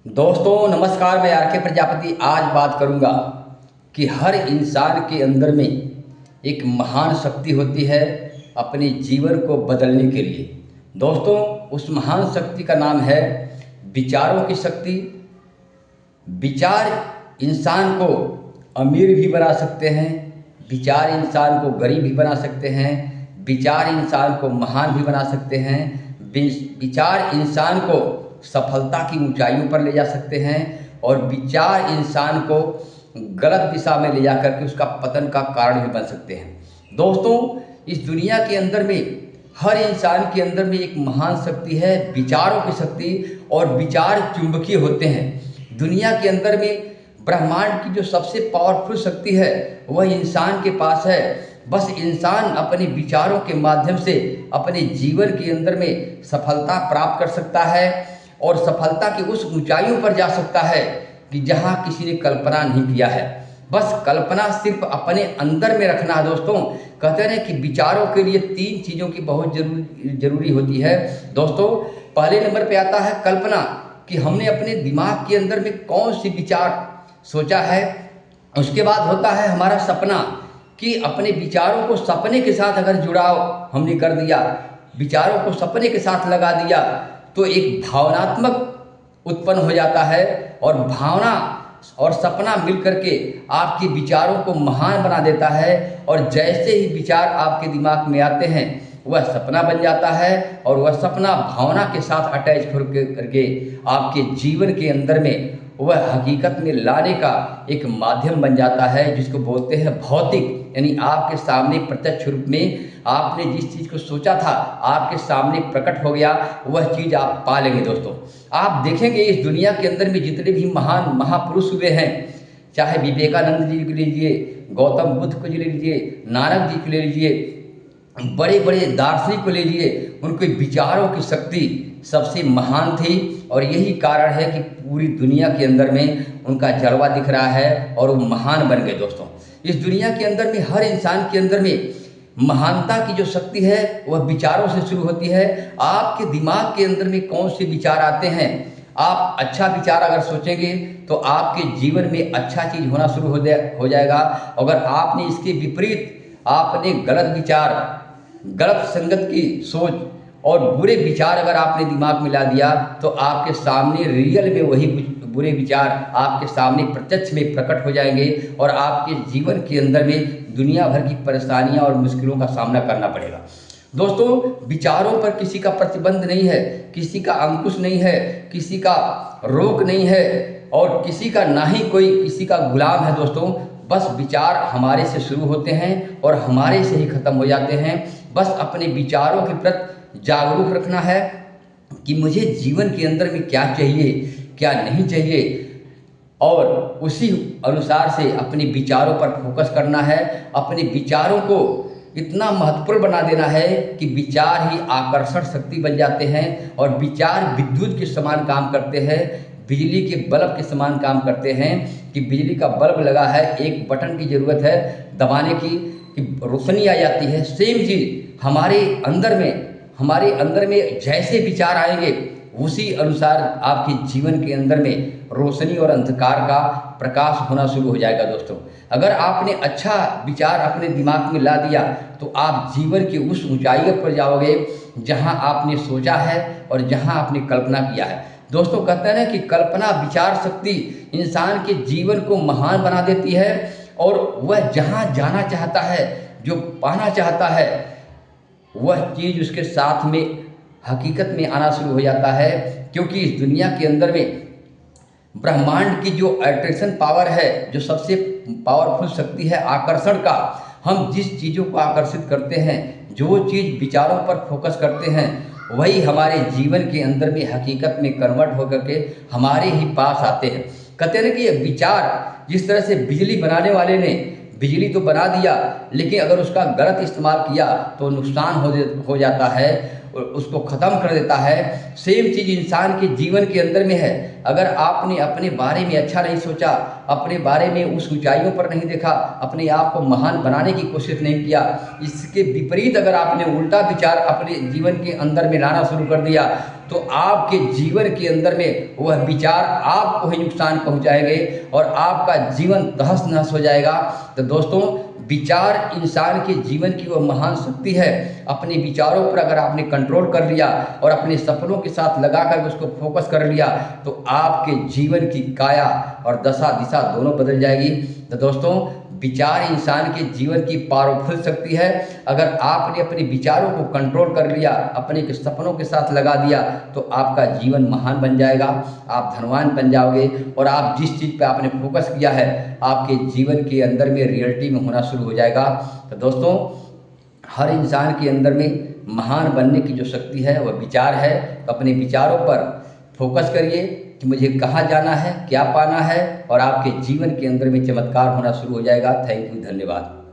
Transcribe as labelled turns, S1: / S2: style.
S1: दोस्तों नमस्कार, मैं आर के प्रजापति आज बात करूंगा कि हर इंसान के अंदर में एक महान शक्ति होती है अपने जीवन को बदलने के लिए। दोस्तों उस महान शक्ति का नाम है विचारों की शक्ति। विचार इंसान को अमीर भी बना सकते हैं, विचार इंसान को गरीब भी बना सकते हैं, विचार इंसान को महान भी बना सकते हैं, विचार इंसान को सफलता की ऊंचाइयों पर ले जा सकते हैं और विचार इंसान को गलत दिशा में ले जा करके उसका पतन का कारण भी बन सकते हैं। दोस्तों इस दुनिया के अंदर में हर इंसान के अंदर में एक महान शक्ति है विचारों की शक्ति, और विचार चुंबकीय होते हैं। दुनिया के अंदर में ब्रह्मांड की जो सबसे पावरफुल शक्ति है वह इंसान के पास है। बस इंसान अपने विचारों के माध्यम से अपने जीवन के अंदर में सफलता प्राप्त कर सकता है और सफलता की उस ऊंचाइयों पर जा सकता है कि जहां किसी ने कल्पना नहीं किया है। बस कल्पना सिर्फ अपने अंदर में रखना है। दोस्तों कहते हैं कि विचारों के लिए 3 चीज़ों की बहुत जरूरी होती है। दोस्तों पहले नंबर पे आता है कल्पना, कि हमने अपने दिमाग के अंदर में कौन सी विचार सोचा है। उसके बाद होता है हमारा सपना, कि अपने विचारों को सपने के साथ अगर जुड़ाव हमने कर दिया, विचारों को सपने के साथ लगा दिया, तो एक भावनात्मक उत्पन्न हो जाता है और भावना और सपना मिल करके आपके विचारों को महान बना देता है। और जैसे ही विचार आपके दिमाग में आते हैं वह सपना बन जाता है और वह सपना भावना के साथ अटैच करके आपके जीवन के अंदर में वह हकीकत में लाने का एक माध्यम बन जाता है, जिसको बोलते हैं भौतिक। यानी आपके सामने प्रत्यक्ष रूप में आपने जिस चीज़ को सोचा था आपके सामने प्रकट हो गया, वह चीज़ आप पा लेंगे। दोस्तों आप देखेंगे इस दुनिया के अंदर में जितने भी महान महापुरुष हुए हैं, चाहे विवेकानंद जी को ले लीजिए, गौतम बुद्ध को ले लीजिए, नानक जी को ले लीजिए, बड़े बड़े दार्शनिक को ले लीजिए, उनके विचारों की शक्ति सबसे महान थी। और यही कारण है कि पूरी दुनिया के अंदर में उनका जलवा दिख रहा है और वो महान बन गए। दोस्तों इस दुनिया के अंदर में हर इंसान के अंदर में महानता की जो शक्ति है वह विचारों से शुरू होती है। आपके दिमाग के अंदर में कौन से विचार आते हैं, आप अच्छा विचार अगर सोचेंगे तो आपके जीवन में अच्छा चीज़ होना शुरू हो जाएगा। अगर आपने इसके विपरीत आपने गलत विचार, गलत संगत की सोच और बुरे विचार अगर आपने दिमाग में ला दिया, तो आपके सामने रियल में वही बुरे विचार आपके सामने प्रत्यक्ष में प्रकट हो जाएंगे और आपके जीवन के अंदर में दुनिया भर की परेशानियां और मुश्किलों का सामना करना पड़ेगा। दोस्तों विचारों पर किसी का प्रतिबंध नहीं है, किसी का अंकुश नहीं है, किसी का रोक नहीं है और किसी का ना ही कोई किसी का गुलाम है। दोस्तों बस विचार हमारे से शुरू होते हैं और हमारे से ही खत्म हो जाते हैं। बस अपने विचारों के प्रति जागरूक रखना है कि मुझे जीवन के अंदर में क्या चाहिए क्या नहीं चाहिए, और उसी अनुसार से अपने विचारों पर फोकस करना है। अपने विचारों को इतना महत्वपूर्ण बना देना है कि विचार ही आकर्षण शक्ति बन जाते हैं और विचार विद्युत के समान काम करते हैं, बिजली के बल्ब के समान काम करते हैं। कि बिजली का बल्ब लगा है, एक बटन की ज़रूरत है दबाने की कि रोशनी आ जाती है। सेम चीज़ हमारे अंदर में जैसे विचार आएंगे उसी अनुसार आपके जीवन के अंदर में रोशनी और अंधकार का प्रकाश होना शुरू हो जाएगा। दोस्तों अगर आपने अच्छा विचार अपने दिमाग में ला दिया तो आप जीवन की उस ऊंचाइयों पर जाओगे जहां आपने सोचा है और जहां आपने कल्पना किया है। दोस्तों कहते हैं ना कि कल्पना विचार शक्ति इंसान के जीवन को महान बना देती है और वह जहां जाना चाहता है, जो पाना चाहता है, वह चीज़ उसके साथ में हकीकत में आना शुरू हो जाता है। क्योंकि इस दुनिया के अंदर में ब्रह्मांड की जो अट्रैक्शन पावर है, जो सबसे पावरफुल शक्ति है आकर्षण का, हम जिस चीज़ों को आकर्षित करते हैं, जो चीज़ विचारों पर फोकस करते हैं, वही हमारे जीवन के अंदर में हकीकत में कन्वर्ट होकर के हमारे ही पास आते हैं। कहते हैं कि ये विचार, जिस तरह से बिजली बनाने वाले ने बिजली तो बना दिया, लेकिन अगर उसका गलत इस्तेमाल किया तो नुकसान हो जाता है, उसको ख़त्म कर देता है। सेम चीज़ इंसान के जीवन के अंदर में है। अगर आपने अपने बारे में अच्छा नहीं सोचा, अपने बारे में उस ऊंचाइयों पर नहीं देखा, अपने आप को महान बनाने की कोशिश नहीं किया, इसके विपरीत अगर आपने उल्टा विचार अपने जीवन के अंदर में लाना शुरू कर दिया, तो आपके जीवन के अंदर में वह विचार आपको ही नुकसान पहुंचाएंगे और आपका जीवन तहस नहस हो जाएगा। तो दोस्तों, विचार इंसान के जीवन की वह महान शक्ति है। अपने विचारों पर अगर आपने कंट्रोल कर लिया और अपने सपनों के साथ लगाकर उसको फोकस कर लिया तो आपके जीवन की काया और दशा दिशा दोनों बदल जाएगी। तो दोस्तों, विचार इंसान के जीवन की पावरफुल शक्ति है। अगर आपने अपने विचारों को कंट्रोल कर लिया, अपने के सपनों के साथ लगा दिया तो आपका जीवन महान बन जाएगा, आप धनवान बन जाओगे और आप जिस चीज़ पे आपने फोकस किया है आपके जीवन के अंदर में रियलिटी में होना शुरू हो जाएगा। तो दोस्तों, हर इंसान के अंदर में महान बनने की जो शक्ति है वह विचार है। तो अपने विचारों पर फोकस करिए कि मुझे कहाँ जाना है, क्या पाना है और आपके जीवन के अंदर में चमत्कार होना शुरू हो जाएगा। थैंक यू, धन्यवाद।